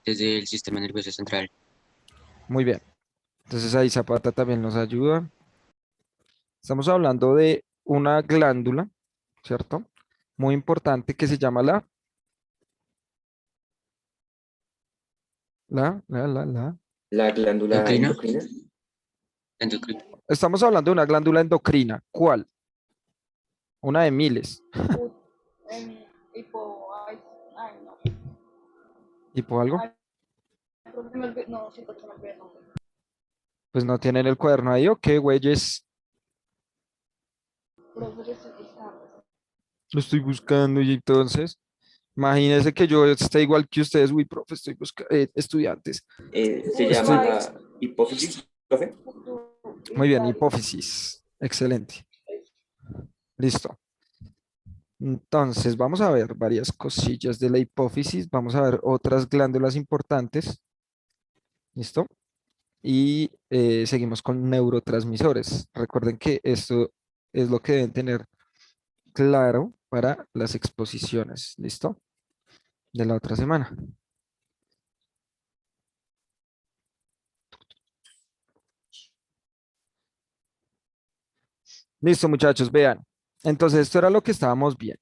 desde el sistema nervioso central. Muy bien. Entonces ahí Zapata también nos ayuda. Estamos hablando de una glándula, ¿cierto? Muy importante que se llama la. La glándula Endocrina, endocrina. endocrina. Estamos hablando de una glándula endocrina. ¿Cuál? Una de miles. Ay, no. ¿Tipo algo? Ay, no, sí, porque me olvidé el nombre. Pues no tienen el cuaderno ahí, ¿o qué, güeyes? Profe, yo estoy buscando. Lo estoy buscando y entonces, imagínense que yo esté igual que ustedes. Uy, profe, estoy buscando estudiantes. Se Estoy... llama hipófisis, profe. Muy bien, hipófisis. Excelente. Listo. Entonces, vamos a ver varias cosillas de la hipófisis. Vamos a ver otras glándulas importantes. ¿Listo? Y seguimos con neurotransmisores. Recuerden que esto es lo que deben tener claro para las exposiciones. ¿Listo? De la otra semana. Listo, muchachos, vean. Entonces, esto era lo que estábamos viendo,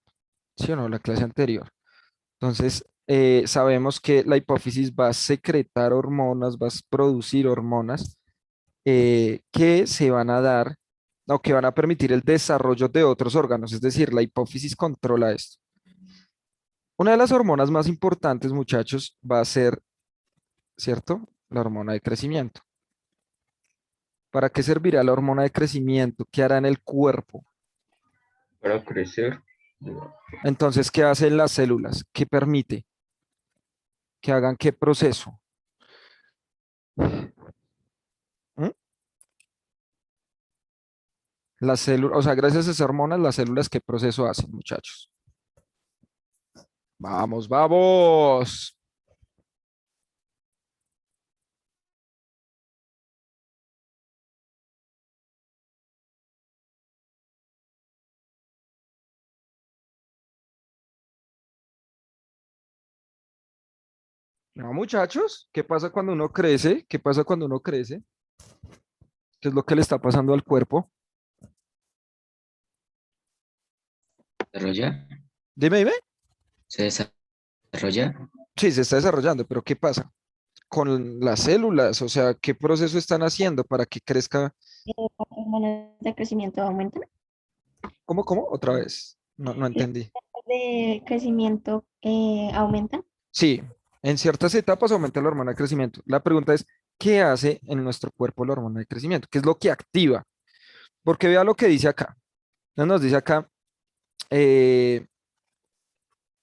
¿sí o no? La clase anterior. Entonces, sabemos que la hipófisis va a secretar hormonas, va a producir hormonas que se van a dar o que van a permitir el desarrollo de otros órganos. Es decir, la hipófisis controla esto. Una de las hormonas más importantes, muchachos, va a ser, ¿cierto? La hormona de crecimiento. ¿Para qué servirá la hormona de crecimiento? ¿Qué hará en el cuerpo? Para crecer. Entonces, ¿qué hacen las células? ¿Qué permite? ¿Que hagan qué proceso? ¿Mm? Las células, o sea, gracias a esas hormonas, las células, ¿qué proceso hacen, muchachos? Vamos, vamos. No, muchachos, ¿qué pasa cuando uno crece? ¿Qué pasa cuando uno crece? ¿Qué es lo que le está pasando al cuerpo? Desarrolla, Dime, dime. se desarrolla. Sí, se está desarrollando, pero ¿qué pasa con las células? O sea, ¿qué proceso están haciendo para que crezca? Las hormonas de crecimiento aumentan. ¿Cómo, cómo? Otra vez. No, no Las entendí. hormonas de crecimiento aumentan. Sí, en ciertas etapas aumenta la hormona de crecimiento. La pregunta es, ¿qué hace en nuestro cuerpo la hormona de crecimiento? ¿Qué es lo que activa? Porque vea lo que dice acá. Nos dice acá eh,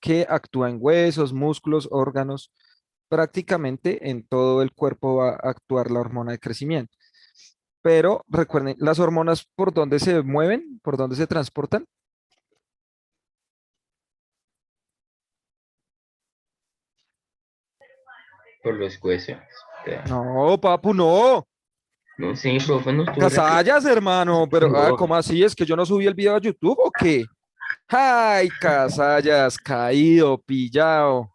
que actúa en huesos, músculos, órganos, prácticamente en todo el cuerpo va a actuar la hormona de crecimiento. Pero recuerden, las hormonas por dónde se mueven, por dónde se transportan. Por los huesos. No, papu, no. No, sí, profe, no estuvo Casallas, hermano, pero, No. ¿cómo así? ¿Es que yo no subí el video a YouTube o qué? Ay, Casallas, caído, pillado.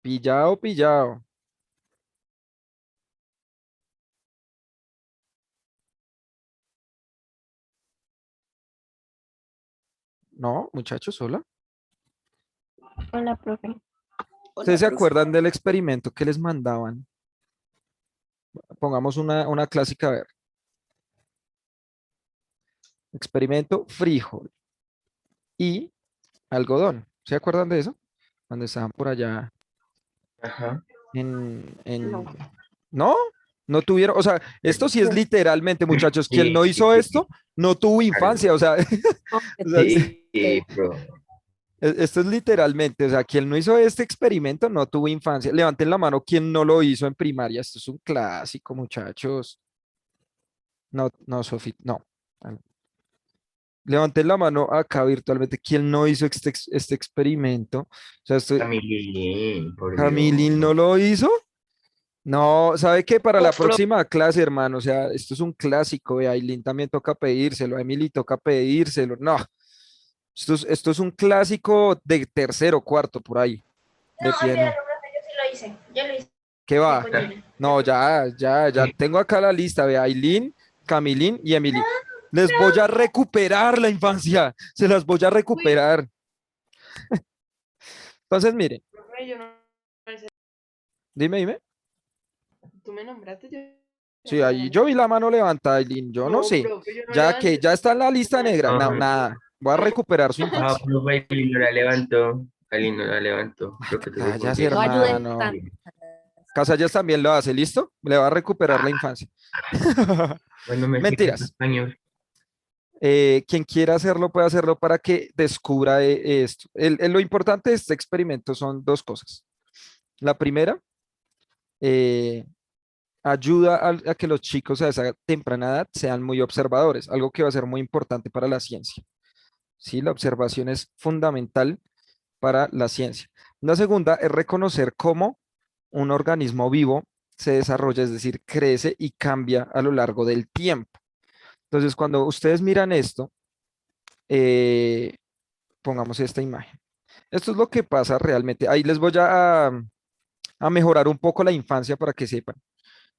Pillado, pillado. No, muchachos, hola. Hola, profe. ¿Ustedes Hola, se profe. acuerdan del experimento que les mandaban? Pongamos una clásica, a ver. Experimento frijol y algodón. ¿Se acuerdan de eso? Cuando estaban por allá Ajá. No. ¿No? No tuvieron, o sea, esto sí es literalmente, muchachos, quien no Sí, sí, hizo sí, sí. esto, no tuvo Claro. infancia, o sea, o sea, Sí, pero esto es literalmente, o sea, quien no hizo este experimento no tuvo infancia. Levanten la mano quien no lo hizo en primaria, esto es un clásico, muchachos. No, no, Sofi, no. Levanten la mano acá virtualmente, quien no hizo este experimento. O sea, Camilín, por Dios. Camilín no lo hizo. No, ¿sabe qué? Para No, la próxima clase, hermano, o sea, esto es un clásico, a Aileen también toca pedírselo, a Emily toca pedírselo, no, Esto es un clásico de tercero, cuarto, por ahí. De No, piano. olvídalo, profe, yo sí lo hice. Yo lo hice ¿Qué va? con Gina. No, ya. Tengo acá la lista. Ve, Aileen, Camilín y Emily. Les voy a recuperar la infancia. Se las voy a recuperar. Entonces, miren, Profe, yo no. dime. Tú me nombraste, yo. Sí, ahí yo vi la mano levantada, Aileen. Yo no sé. profe, yo no Ya que levanté. ya está en la lista negra. No, Ajá. nada. Voy a recuperar su Ah, infancia. profe, Aileen no la levantó. Aileen no la levantó. Creo que tuvo cállate, que- No ayuden hermano. tanto. Casallas también lo hace, ¿listo? Le va a recuperar la infancia. Bueno, me Mentiras. español. Quien quiera hacerlo puede hacerlo para que descubra esto. Lo importante de este experimento son dos cosas. La primera, ayuda a que los chicos a esa temprana edad sean muy observadores, algo que va a ser muy importante para la ciencia. ¿Sí? La observación es fundamental para la ciencia. La segunda es reconocer cómo un organismo vivo se desarrolla, es decir, crece y cambia a lo largo del tiempo. Entonces, cuando ustedes miran esto, pongamos esta imagen. Esto es lo que pasa realmente. Ahí les voy a mejorar un poco la infancia para que sepan.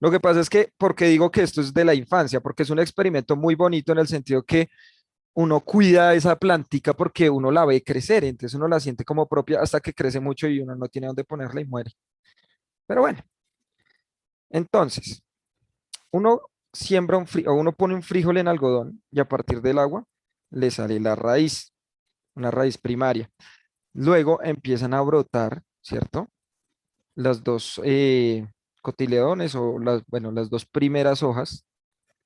Lo que pasa es que, ¿por qué digo que esto es de la infancia? Porque es un experimento muy bonito en el sentido que uno cuida esa plantica porque uno la ve crecer, entonces uno la siente como propia hasta que crece mucho y uno no tiene dónde ponerla y muere. Pero bueno, entonces, uno siembra o uno pone un frijol en algodón y a partir del agua le sale la raíz, una raíz primaria. Luego empiezan a brotar, ¿cierto? Las dos cotiledones o las dos primeras hojas,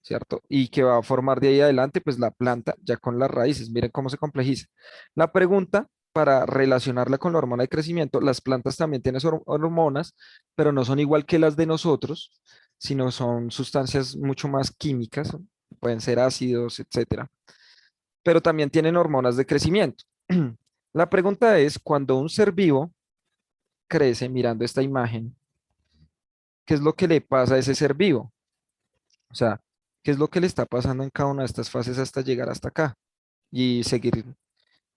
¿cierto? Y que va a formar de ahí adelante, pues la planta ya con las raíces. Miren cómo se complejiza. La pregunta para relacionarla con la hormona de crecimiento, las plantas también tienen hormonas, pero no son igual que las de nosotros, sino son sustancias mucho más químicas, pueden ser ácidos, etcétera. Pero también tienen hormonas de crecimiento. La pregunta es, cuando un ser vivo crece mirando esta imagen, ¿qué es lo que le pasa a ese ser vivo? O sea, ¿qué es lo que le está pasando en cada una de estas fases hasta llegar hasta acá y seguir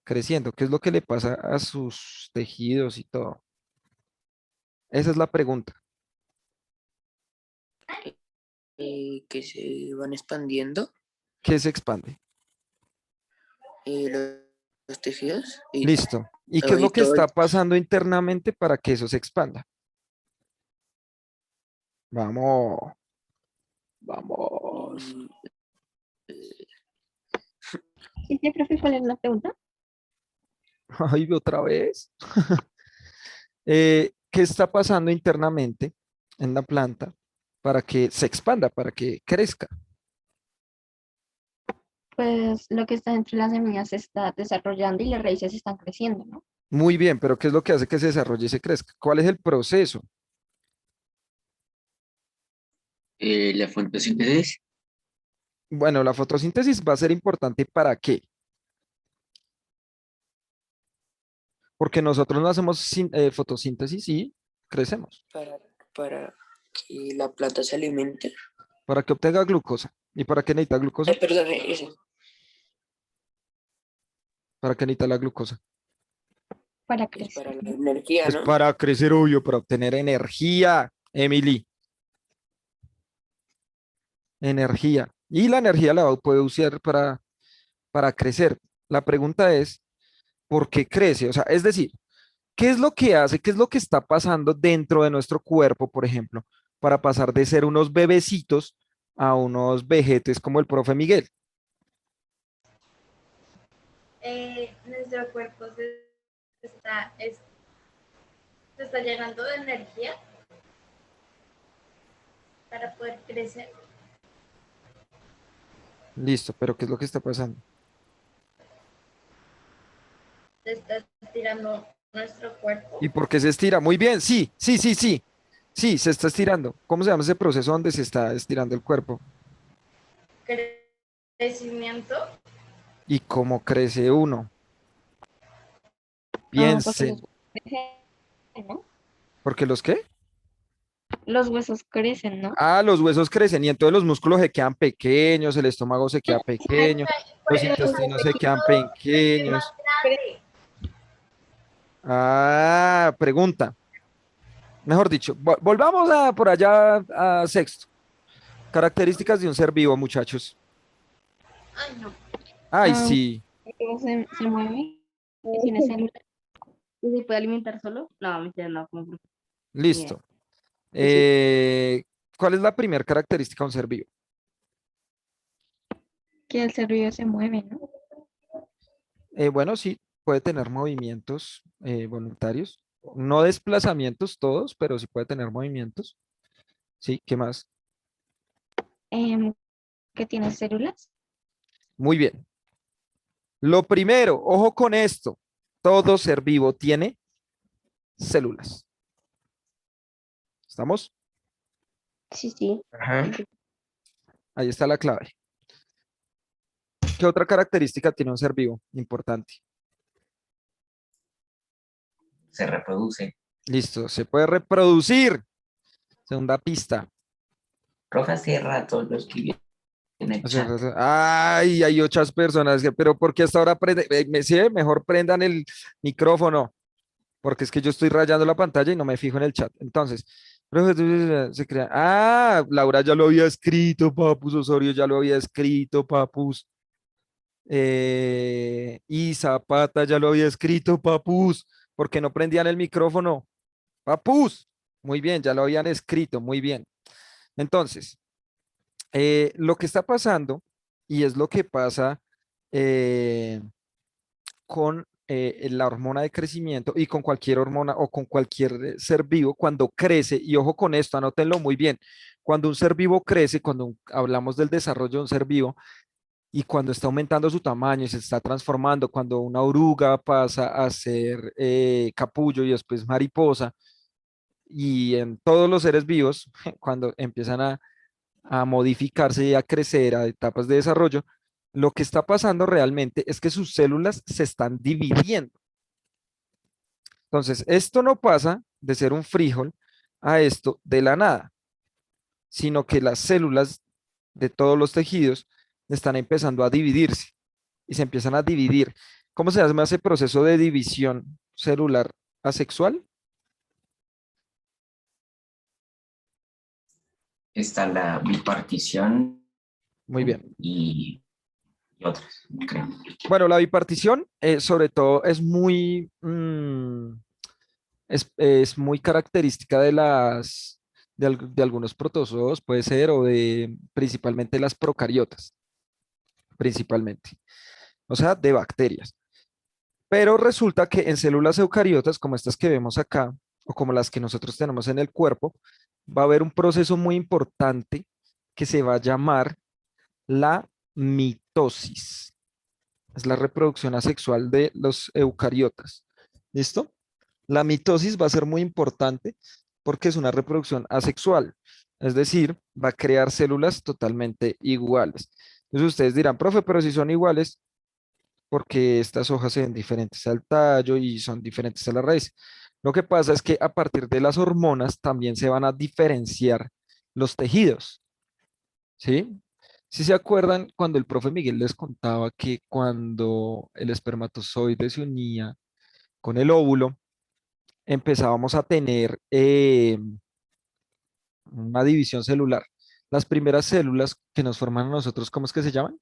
creciendo? ¿Qué es lo que le pasa a sus tejidos y todo? Esa es la pregunta. Que se van expandiendo ¿Qué se expande? los tejidos y, Listo. ¿Y qué es y lo que todo está pasando internamente para que eso se expanda? Vamos. Vamos. ¿Sí, profe, cuál es la pregunta? Ay, otra vez. ¿Qué está pasando internamente en la planta para que se expanda, para que crezca? Pues lo que está entre las semillas se está desarrollando y las raíces están creciendo, ¿no? Muy bien, pero ¿qué es lo que hace que se desarrolle y se crezca? ¿Cuál es el proceso? La fotosíntesis. Bueno, la fotosíntesis va a ser importante ¿para qué? Porque nosotros no hacemos fotosíntesis y crecemos. para que la planta se alimente. Para que obtenga glucosa. ¿Y para qué necesita glucosa? Perdón, eso. ¿Para qué necesita la glucosa? Para Es crecer. para la energía, Es ¿no? para crecer, obvio, para obtener energía, Emily. Energía. Y la energía la puede usar para crecer. La pregunta es, ¿por qué crece? O sea, es decir, ¿qué es lo que hace? ¿Qué es lo que está pasando dentro de nuestro cuerpo, por ejemplo, para pasar de ser unos bebecitos a unos vejetes como el profe Miguel? Nuestro cuerpo se está llenando de energía para poder crecer. Listo, pero ¿qué es lo que está pasando? Se está estirando nuestro cuerpo. ¿Y por qué se estira? Muy bien, sí. Sí, se está estirando. ¿Cómo se llama ese proceso donde se está estirando el cuerpo? Crecimiento. ¿Y cómo crece uno? Porque Piensen. los huesos crecen, ¿no? ¿Por qué los qué? Los huesos crecen, ¿no? Ah, los huesos crecen y entonces los músculos se quedan pequeños, el estómago se queda pequeño, los intestinos se quedan pequeños. Más Espérate. Ah, pregunta. Mejor dicho, volvamos a por allá a sexto. Características de un ser vivo, muchachos. Ay, no. Ay, Ah, sí, se mueve, y tiene células y se puede alimentar solo. No, mentira, no, como bruto. listo. Sí. ¿Cuál es la primera característica de un ser vivo? Que el ser vivo se mueve, ¿no? Bueno, sí, puede tener movimientos voluntarios. No desplazamientos todos, pero sí puede tener movimientos. Sí, ¿qué más? Em, que tiene células. Muy bien. Lo primero, ojo con esto. Todo ser vivo tiene células. ¿Estamos? Sí, sí. Ajá. Ahí está la clave. ¿Qué otra característica tiene un ser vivo? Importante. Se reproduce. Listo, se puede reproducir. Segunda pista. Profe, hace rato lo escribí en el chat. Ay, hay otras personas que, pero ¿por qué hasta ahora sí, mejor prendan el micrófono? Porque es que yo estoy rayando la pantalla y no me fijo en el chat. Entonces, se crea. Ah, Laura ya lo había escrito, Papus Osorio ya lo había escrito, Papus. Y Zapata ya lo había escrito, Papus. ¿Por qué no prendían el micrófono? Papus. Muy bien, ya lo habían escrito, muy bien. Entonces, lo que está pasando, y es lo que pasa con la hormona de crecimiento y con cualquier hormona o con cualquier ser vivo cuando crece, y ojo con esto, anótenlo muy bien, cuando un ser vivo crece, cuando hablamos del desarrollo de un ser vivo y cuando está aumentando su tamaño y se está transformando, cuando una oruga pasa a ser capullo y después mariposa, y en todos los seres vivos, cuando empiezan a modificarse y a crecer a etapas de desarrollo, lo que está pasando realmente es que sus células se están dividiendo. Entonces, esto no pasa de ser un frijol a esto de la nada, sino que las células de todos los tejidos están empezando a dividirse y se empiezan a dividir. ¿Cómo se llama ese proceso de división celular asexual? Está la bipartición Muy bien. y otras, creo. Bueno, la bipartición, sobre todo, es muy, es muy característica de de algunos protozoos, puede ser, o de principalmente las procariotas, principalmente, o sea, de bacterias. Pero resulta que en células eucariotas, como estas que vemos acá, o como las que nosotros tenemos en el cuerpo, va a haber un proceso muy importante que se va a llamar la mitosis. Es la reproducción asexual de los eucariotas. ¿Listo? La mitosis va a ser muy importante porque es una reproducción asexual, es decir, va a crear células totalmente iguales. Entonces ustedes dirán, profe, pero si son iguales, porque estas hojas se ven diferentes al tallo y son diferentes a la raíz. Lo que pasa es que a partir de las hormonas también se van a diferenciar los tejidos, ¿sí? Si se acuerdan, cuando el profe Miguel les contaba que cuando el espermatozoide se unía con el óvulo, empezábamos a tener una división celular. Las primeras células que nos forman a nosotros, ¿cómo es que se llaman?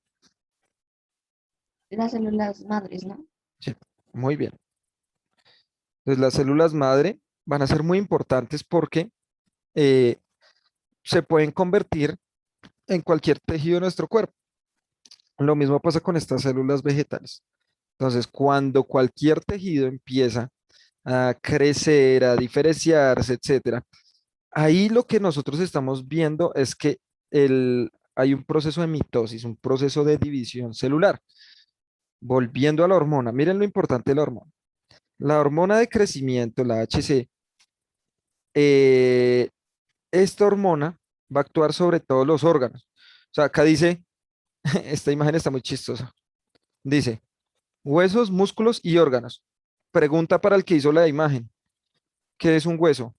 Las células madres, ¿no? Sí, muy bien. Entonces las células madre van a ser muy importantes porque eh, se pueden convertir en cualquier tejido de nuestro cuerpo. Lo mismo pasa con estas células vegetales. Entonces, cuando cualquier tejido empieza a crecer, a diferenciarse, etcétera, ahí lo que nosotros estamos viendo es que hay un proceso de mitosis, un proceso de división celular. Volviendo a la hormona, miren lo importante de la hormona. La hormona de crecimiento, la HC, eh, esta hormona va a actuar sobre todos los órganos. O sea, acá dice, esta imagen está muy chistosa. Dice, huesos, músculos y órganos. Pregunta para el que hizo la imagen. ¿Qué es un hueso?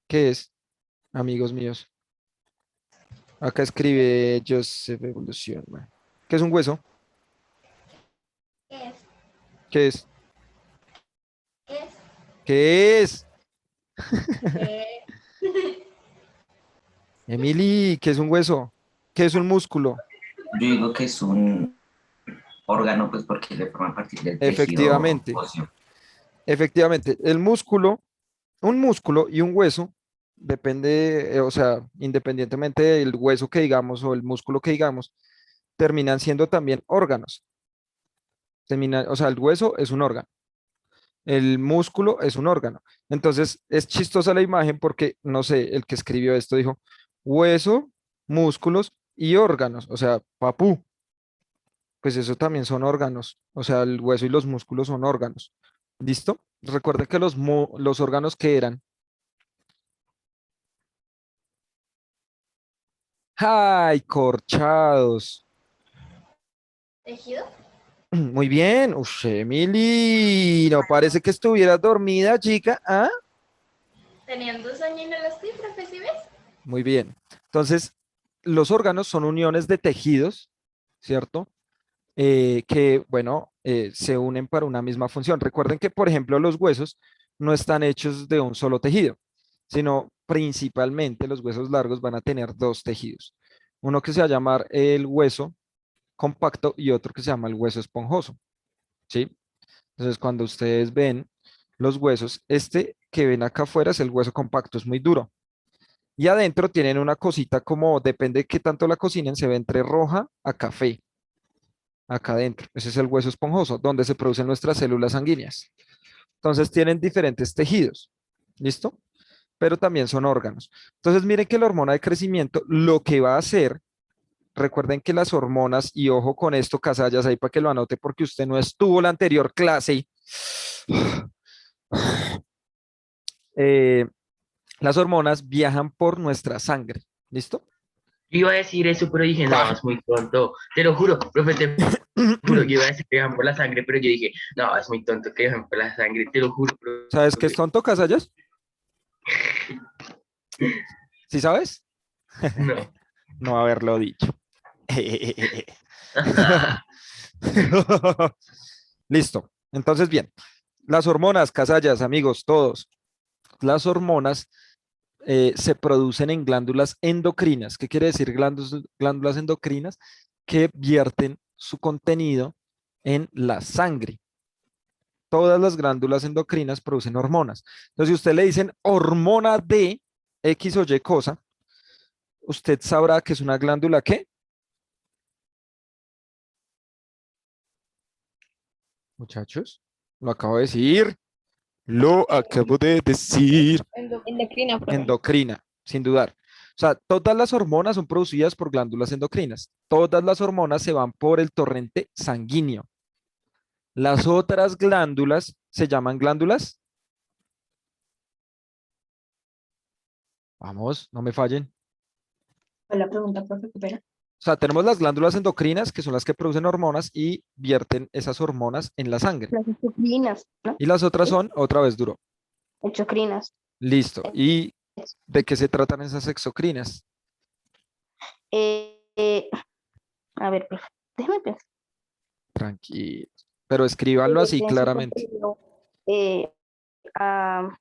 ¿Qué es, amigos míos? Acá escribe Joseph Evolución. Bueno, ¿Qué es un hueso? ¿Qué es? ¿Qué es? ¿Qué es? ¿Qué es? ¿Qué? Emily, ¿qué es un hueso? ¿Qué es un músculo? Yo digo que es un órgano, pues porque le forma parte del tejido Efectivamente, óseo. efectivamente. El músculo, un músculo y un hueso, depende, o sea, independientemente del hueso que digamos o el músculo que digamos, terminan siendo también órganos. O sea, el hueso es un órgano. El músculo es un órgano. Entonces, es chistosa la imagen porque, no sé, el que escribió esto dijo hueso, músculos y órganos. O sea, papú, pues eso también son órganos. O sea, el hueso y los músculos son órganos. ¿Listo? Recuerden que los órganos que eran. ¡Ay, corchados! ¿Tejido? Muy bien. Ush, Emily, no parece que estuvieras dormida, chica. ¿Ah? Teniendo sueño y no lo estoy, profe, ¿sí ves? Muy bien. Entonces, los órganos son uniones de tejidos, ¿cierto? Que, bueno, se unen para una misma función. Recuerden que, por ejemplo, los huesos no están hechos de un solo tejido, sino principalmente los huesos largos van a tener dos tejidos. Uno que se va a llamar el hueso compacto y otro que se llama el hueso esponjoso, ¿sí? Entonces, cuando ustedes ven los huesos, este que ven acá afuera es el hueso compacto, es muy duro. Y adentro tienen una cosita como, depende de qué tanto la cocinen, se ve entre roja a café, acá adentro. Ese es el hueso esponjoso, donde se producen nuestras células sanguíneas. Entonces tienen diferentes tejidos, ¿listo? Pero también son órganos. Entonces miren que la hormona de crecimiento lo que va a hacer, recuerden que las hormonas, y ojo con esto, Casallas, ahí para que lo anote porque usted no estuvo la anterior clase, eh, las hormonas viajan por nuestra sangre, ¿listo? Yo iba a decir eso, pero dije, no, es muy tonto. Te lo juro, profe, te juro que iba a decir que dejan por la sangre, pero yo dije, no, es muy tonto que dejan por la sangre, te lo juro, ¿Sabes qué es profe. tonto, Casallas? ¿Sí sabes? No. No haberlo dicho. Listo. Entonces, bien, las hormonas, Casallas, amigos, todos, las hormonas se producen en glándulas endocrinas. ¿Qué quiere decir glándulas endocrinas? Que vierten su contenido en la sangre. Todas las glándulas endocrinas producen hormonas. Entonces, si usted le dicen hormona de X o Y cosa, usted sabrá que es una glándula ¿qué? Muchachos, lo acabo de decir. Lo acabo de decir. Endocrina, profe. Endocrina, sin dudar. O sea, todas las hormonas son producidas por glándulas endocrinas. Todas las hormonas se van por el torrente sanguíneo. Las otras glándulas se llaman glándulas. Vamos, no me fallen. La pregunta, profe, qué pena. O sea, tenemos las glándulas endocrinas, que son las que producen hormonas y vierten esas hormonas en la sangre. Las exocrinas, ¿no? Y las otras son, otra vez duro. Exocrinas. Listo. ¿Y de qué se tratan esas exocrinas? Eh, eh, a ver, profe, déjeme pensar. Tranquilo. Pero escríbanlo así Tienen su claramente. contenido, ah,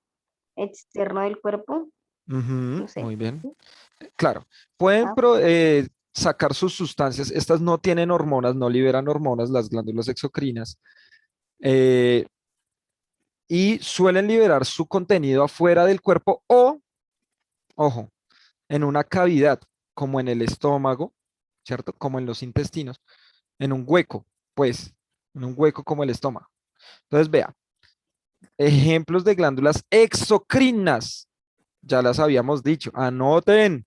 externo del cuerpo, Ujú, no sé. muy bien. Claro, pueden Ah, sacar sus sustancias. Estas no tienen hormonas, no liberan hormonas, las glándulas exocrinas. eh, y suelen liberar su contenido afuera del cuerpo o, ojo, en una cavidad, como en el estómago, ¿cierto? Como en los intestinos, en un hueco, pues, en un hueco como el estómago. Entonces, vea, ejemplos de glándulas exocrinas, ya las habíamos dicho, anoten.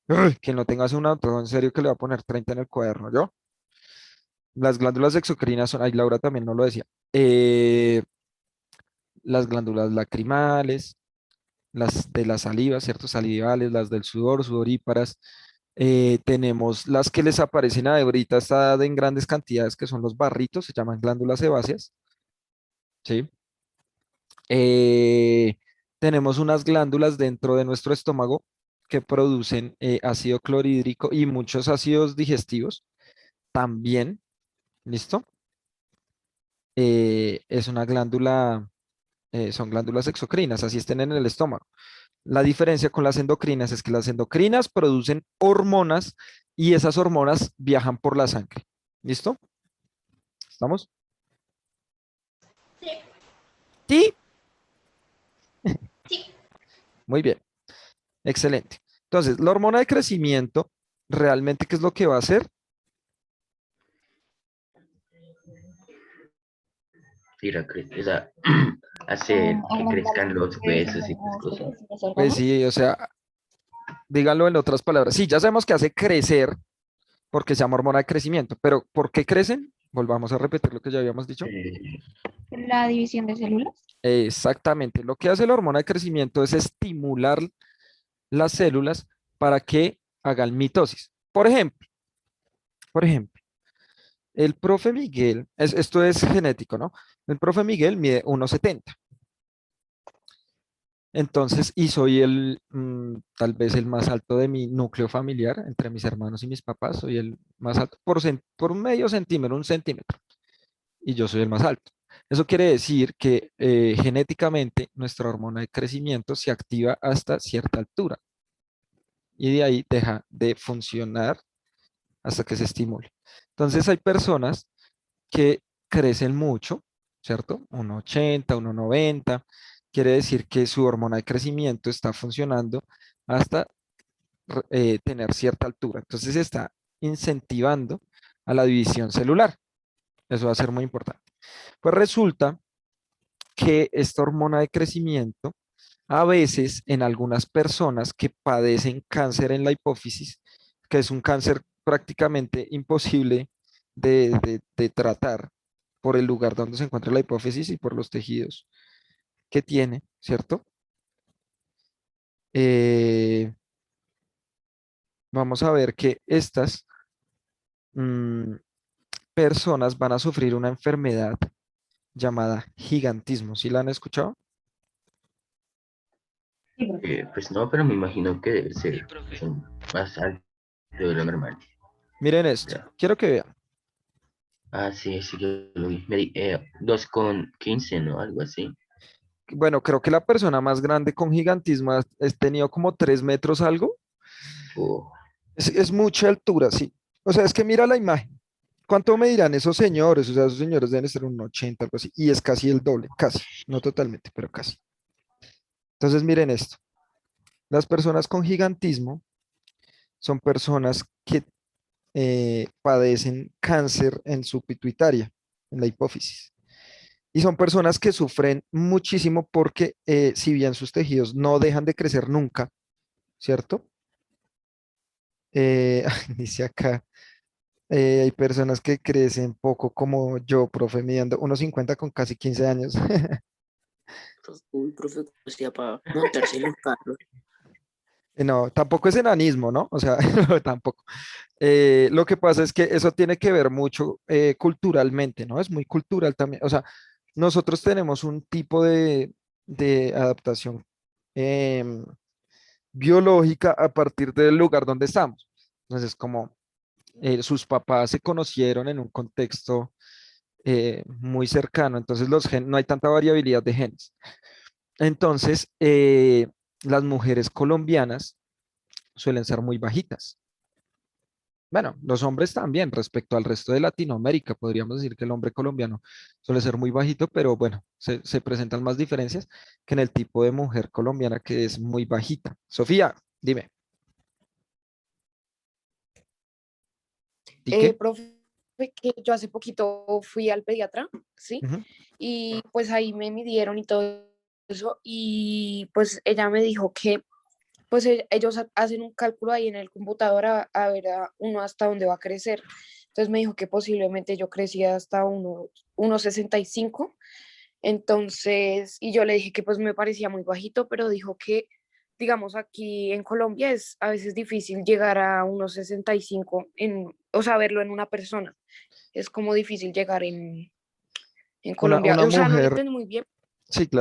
Uy, quien no tenga un auto, en serio que le va a poner 30 en el cuaderno, ¿yo? Las glándulas exocrinas son, ay, Laura también no lo decía, las glándulas lacrimales, las de la saliva, ¿cierto? Salivales, las del sudor, sudoríparas. Tenemos las que les aparecen a ahorita está en grandes cantidades, que son los barritos, se llaman glándulas sebáceas, ¿sí? Eh, tenemos unas glándulas dentro de nuestro estómago que producen ácido clorhídrico y muchos ácidos digestivos. también, ¿listo? Es una glándula, son glándulas exocrinas, así estén en el estómago. La diferencia con las endocrinas es que las endocrinas producen hormonas y esas hormonas viajan por la sangre. ¿Listo? ¿Estamos? Sí, Sí. sí. Muy bien. Excelente. Entonces, la hormona de crecimiento, realmente, ¿qué es lo que va a hacer? O sea, hacer que Aumentar crezcan los huesos y las los cosas. los Pues órganos. sí, o sea, díganlo en otras palabras. Sí, ya sabemos que hace crecer porque se llama hormona de crecimiento, pero ¿por qué crecen? Volvamos a repetir lo que ya habíamos dicho. La división de células. Exactamente. Lo que hace la hormona de crecimiento es estimular las células para que hagan mitosis. Por ejemplo, el profe Miguel, esto es genético, ¿no? El profe Miguel mide 1,70. Entonces, y soy tal vez el más alto de mi núcleo familiar, entre mis hermanos y mis papás, soy el más alto por un medio centímetro, 1 centímetro, y yo soy el más alto. Eso quiere decir que genéticamente nuestra hormona de crecimiento se activa hasta cierta altura y de ahí deja de funcionar hasta que se estimule. Entonces hay personas que crecen mucho, ¿cierto? 1,80, 1,90. Quiere decir que su hormona de crecimiento está funcionando hasta tener cierta altura. Entonces está incentivando a la división celular. Eso va a ser muy importante. Pues resulta que esta hormona de crecimiento, a veces en algunas personas que padecen cáncer en la hipófisis, que es un cáncer prácticamente imposible de tratar por el lugar donde se encuentra la hipófisis y por los tejidos que tiene, ¿cierto? Eh, Vamos a ver que estas mm, personas van a sufrir una enfermedad llamada gigantismo. ¿Sí la han escuchado? Pues no, pero me imagino que debe ser pues, más alto de lo normal. Miren esto, Ya. quiero que vean. Ah, sí, sí, yo lo vi. 2,15, ¿no? Algo así. Bueno, creo que la persona más grande con gigantismo ha tenido como 3 metros algo. Oh, Es mucha altura, sí. O sea, es que mira la imagen. ¿Cuánto medirán esos señores? O sea, esos señores deben ser un 80, algo así. Y es casi el doble, casi. No totalmente, pero casi. Entonces, miren esto. Las personas con gigantismo son personas que padecen cáncer en su pituitaria, en la hipófisis. Y son personas que sufren muchísimo porque si bien sus tejidos no dejan de crecer nunca, ¿cierto? Dice acá, hay personas que crecen poco como yo, profe, midiendo 1,50 con casi 15 años. Uy, profe, ¿cómo hacía para montarse en el carro? No, tampoco es enanismo, ¿no? O sea, tampoco. Lo que pasa es que eso tiene que ver mucho culturalmente, ¿no? Es muy cultural también. O sea, nosotros tenemos un tipo de adaptación em, biológica a partir del lugar donde estamos. Entonces, como sus papás se conocieron en un contexto muy cercano, entonces no hay tanta variabilidad de genes. Entonces, las mujeres colombianas suelen ser muy bajitas. Bueno, los hombres también, respecto al resto de Latinoamérica, podríamos decir que el hombre colombiano suele ser muy bajito, pero bueno, se presentan más diferencias que en el tipo de mujer colombiana que es muy bajita. Sofía, dime. ¿Y qué? Profe, que yo hace poquito fui al pediatra, ¿sí? Ujú. Y pues ahí me midieron y todo eso, y pues ella me dijo que pues ellos hacen un cálculo ahí en el computador a ver a uno hasta dónde va a crecer. Entonces me dijo que posiblemente yo crecía hasta 1,65. Entonces, y yo le dije que pues me parecía muy bajito, pero dijo que, digamos, aquí en Colombia es a veces difícil llegar a 1,65 o sea, verlo en una persona. Es como difícil llegar en Una, Colombia. una O sea, no le mujer, entendí muy bien. sí, claro.